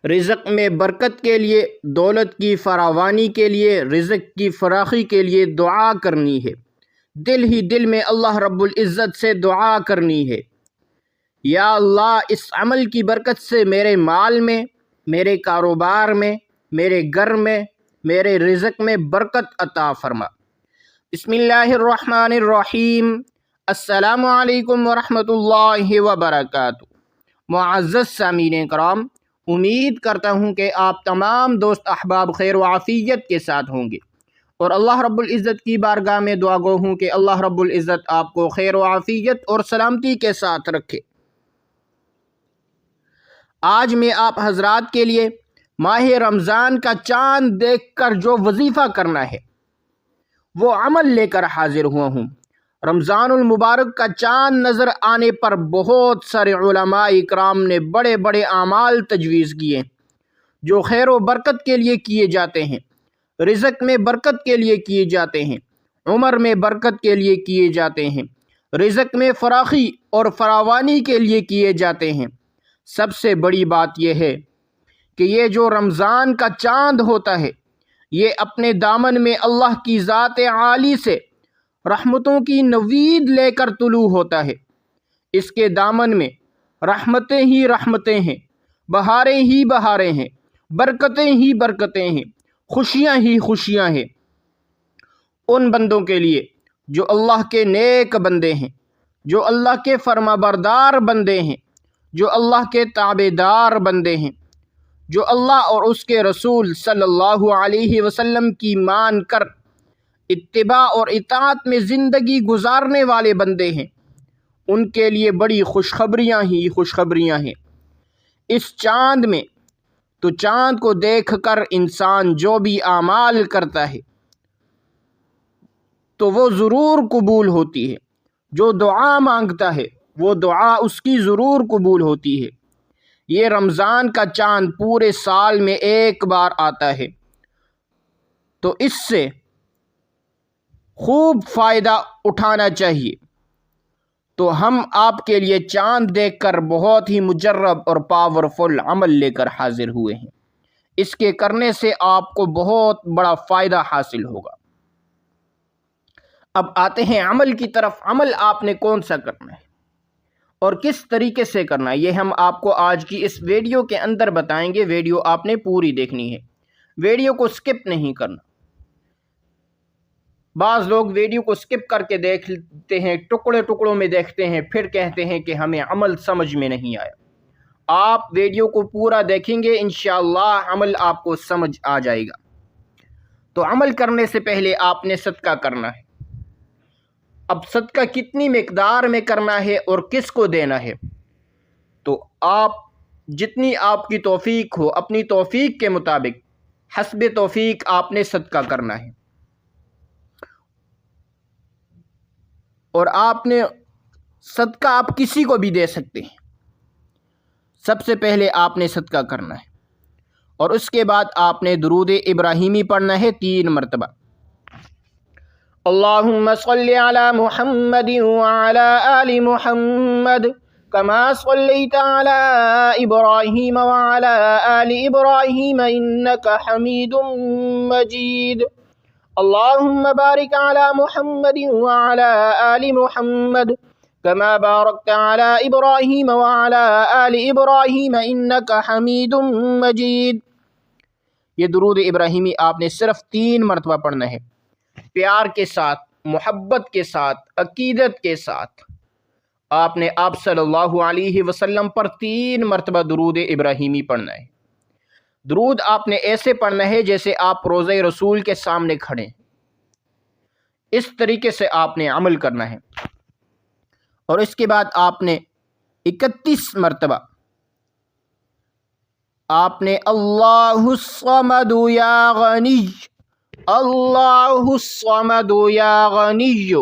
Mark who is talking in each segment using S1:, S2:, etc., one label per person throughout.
S1: رزق میں برکت کے لیے، دولت کی فراوانی کے لیے، رزق کی فراخی کے لیے دعا کرنی ہے۔ دل ہی دل میں اللہ رب العزت سے دعا کرنی ہے، یا اللہ اس عمل کی برکت سے میرے مال میں، میرے کاروبار میں، میرے گھر میں، میرے رزق میں برکت عطا فرما۔ بسم اللہ الرحمن الرحیم۔ السلام علیکم ورحمۃ اللہ وبرکاتہ۔ معزز سامعین کرام، امید کرتا ہوں کہ آپ تمام دوست احباب خیر و عافیت کے ساتھ ہوں گے، اور اللہ رب العزت کی بارگاہ میں دعا گو ہوں کہ اللہ رب العزت آپ کو خیر و عافیت اور سلامتی کے ساتھ رکھے۔ آج میں آپ حضرات کے لیے ماہ رمضان کا چاند دیکھ کر جو وظیفہ کرنا ہے وہ عمل لے کر حاضر ہوا ہوں۔ رمضان المبارک کا چاند نظر آنے پر بہت سارے علماء اکرام نے بڑے بڑے اعمال تجویز کیے جو خیر و برکت کے لیے کیے جاتے ہیں، رزق میں برکت کے لیے کیے جاتے ہیں، عمر میں برکت کے لیے کیے جاتے ہیں، رزق میں فراخی اور فراوانی کے لیے کیے جاتے ہیں۔ سب سے بڑی بات یہ ہے کہ یہ جو رمضان کا چاند ہوتا ہے یہ اپنے دامن میں اللہ کی ذات عالی سے رحمتوں کی نوید لے کر طلوع ہوتا ہے۔ اس کے دامن میں رحمتیں ہی رحمتیں ہیں، بہاریں ہی بہاریں ہیں، برکتیں ہی برکتیں ہیں، خوشیاں ہی خوشیاں ہیں ان بندوں کے لیے جو اللہ کے نیک بندے ہیں، جو اللہ کے فرما بردار بندے ہیں، جو اللہ کے تابع دار بندے ہیں، جو اللہ اور اس کے رسول صلی اللہ علیہ وسلم کی مان کر اتباع اور اطاعت میں زندگی گزارنے والے بندے ہیں۔ ان کے لیے بڑی خوشخبریاں ہی خوشخبریاں ہیں اس چاند میں۔ تو چاند کو دیکھ کر انسان جو بھی اعمال کرتا ہے تو وہ ضرور قبول ہوتی ہے، جو دعا مانگتا ہے وہ دعا اس کی ضرور قبول ہوتی ہے۔ یہ رمضان کا چاند پورے سال میں ایک بار آتا ہے، تو اس سے خوب فائدہ اٹھانا چاہیے۔ تو ہم آپ کے لیے چاند دیکھ کر بہت ہی مجرب اور پاورفل عمل لے کر حاضر ہوئے ہیں۔ اس کے کرنے سے آپ کو بہت بڑا فائدہ حاصل ہوگا۔ اب آتے ہیں عمل کی طرف۔ عمل آپ نے کون سا کرنا ہے اور کس طریقے سے کرنا ہے، یہ ہم آپ کو آج کی اس ویڈیو کے اندر بتائیں گے۔ ویڈیو آپ نے پوری دیکھنی ہے، ویڈیو کو سکپ نہیں کرنا۔ بعض لوگ ویڈیو کو سکپ کر کے دیکھتے ہیں، ٹکڑے ٹکڑوں میں دیکھتے ہیں، پھر کہتے ہیں کہ ہمیں عمل سمجھ میں نہیں آیا۔ آپ ویڈیو کو پورا دیکھیں گے انشاءاللہ عمل آپ کو سمجھ آ جائے گا۔ تو عمل کرنے سے پہلے آپ نے صدقہ کرنا ہے۔ اب صدقہ کتنی مقدار میں کرنا ہے اور کس کو دینا ہے، تو آپ جتنی آپ کی توفیق ہو، اپنی توفیق کے مطابق حسب توفیق آپ نے صدقہ کرنا ہے۔ اور آپ نے صدقہ آپ کسی کو بھی دے سکتے ہیں۔ سب سے پہلے آپ نے صدقہ کرنا ہے، اور اس کے بعد آپ نے درود ابراہیمی پڑھنا ہے 3 مرتبہ۔ اللہم صلی علی محمد وعلی آل محمد کما صلیت علی ابراہیم وعلی آل ابراہیم انک حمید مجید۔ اللہم بارک علی محمد وعلی آل محمد کما بارکت علی ابراہیم وعلی آل ابراہیم انک حمید مجید۔ یہ درود ابراہیمی آپ نے صرف 3 مرتبہ پڑھنا ہے، پیار کے ساتھ، محبت کے ساتھ، عقیدت کے ساتھ۔ آپ نے آپ صلی اللہ علیہ وسلم پر 3 مرتبہ درود ابراہیمی پڑھنا ہے۔ درود آپ نے ایسے پڑھنا ہے جیسے آپ روضہ رسول کے سامنے کھڑے، اس طریقے سے آپ نے عمل کرنا ہے۔ اور اس کے بعد آپ نے 31 مرتبہ آپ نے اللہ الصمد یا غنی، اللہ الصمد یا غنی،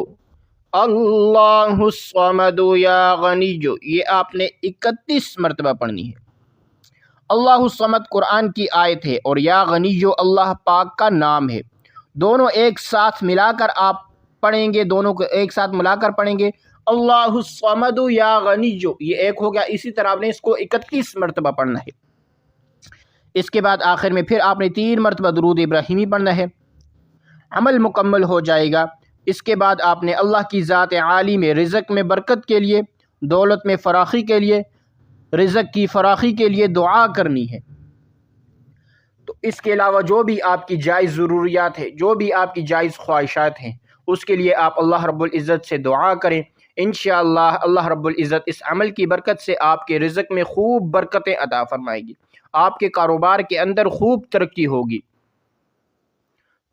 S1: اللہ الصمد یا غنی، یہ آپ نے 31 مرتبہ پڑھنی ہے۔ اللہ الصمد قرآن کی آیت ہے اور یا غنی اللہ پاک کا نام ہے۔ دونوں ایک ساتھ ملا کر آپ پڑھیں گے، دونوں کو ایک ساتھ ملا کر پڑھیں گے، اللہ الصمد یا غنی، یہ ایک ہو گیا۔ اسی طرح آپ نے اس کو 31 مرتبہ پڑھنا ہے۔ اس کے بعد آخر میں پھر آپ نے 3 مرتبہ درود ابراہیمی پڑھنا ہے، عمل مکمل ہو جائے گا۔ اس کے بعد آپ نے اللہ کی ذات عالی میں رزق میں برکت کے لیے، دولت میں فراخی کے لیے، رزق کی فراخی کے لیے دعا کرنی ہے۔ تو اس کے علاوہ جو بھی آپ کی جائز ضروریات ہیں، جو بھی آپ کی جائز خواہشات ہیں، اس کے لیے آپ اللہ رب العزت سے دعا کریں۔ انشاءاللہ اللہ رب العزت اس عمل کی برکت سے آپ کے رزق میں خوب برکتیں عطا فرمائے گی، آپ کے کاروبار کے اندر خوب ترقی ہوگی۔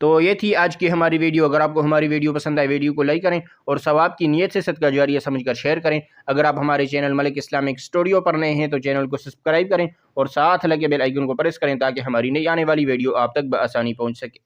S1: تو یہ تھی آج کی ہماری ویڈیو۔ اگر آپ کو ہماری ویڈیو پسند آئے ویڈیو کو لائک کریں اور ثواب کی نیت سے صدقہ جاریہ سمجھ کر شیئر کریں۔ اگر آپ ہمارے چینل ملک اسلامک اسٹوڈیو پر نئے ہیں تو چینل کو سبسکرائب کریں اور ساتھ لگے بیل آئیکن کو پریس کریں تاکہ ہماری نئی آنے والی ویڈیو آپ تک بآسانی پہنچ سکے۔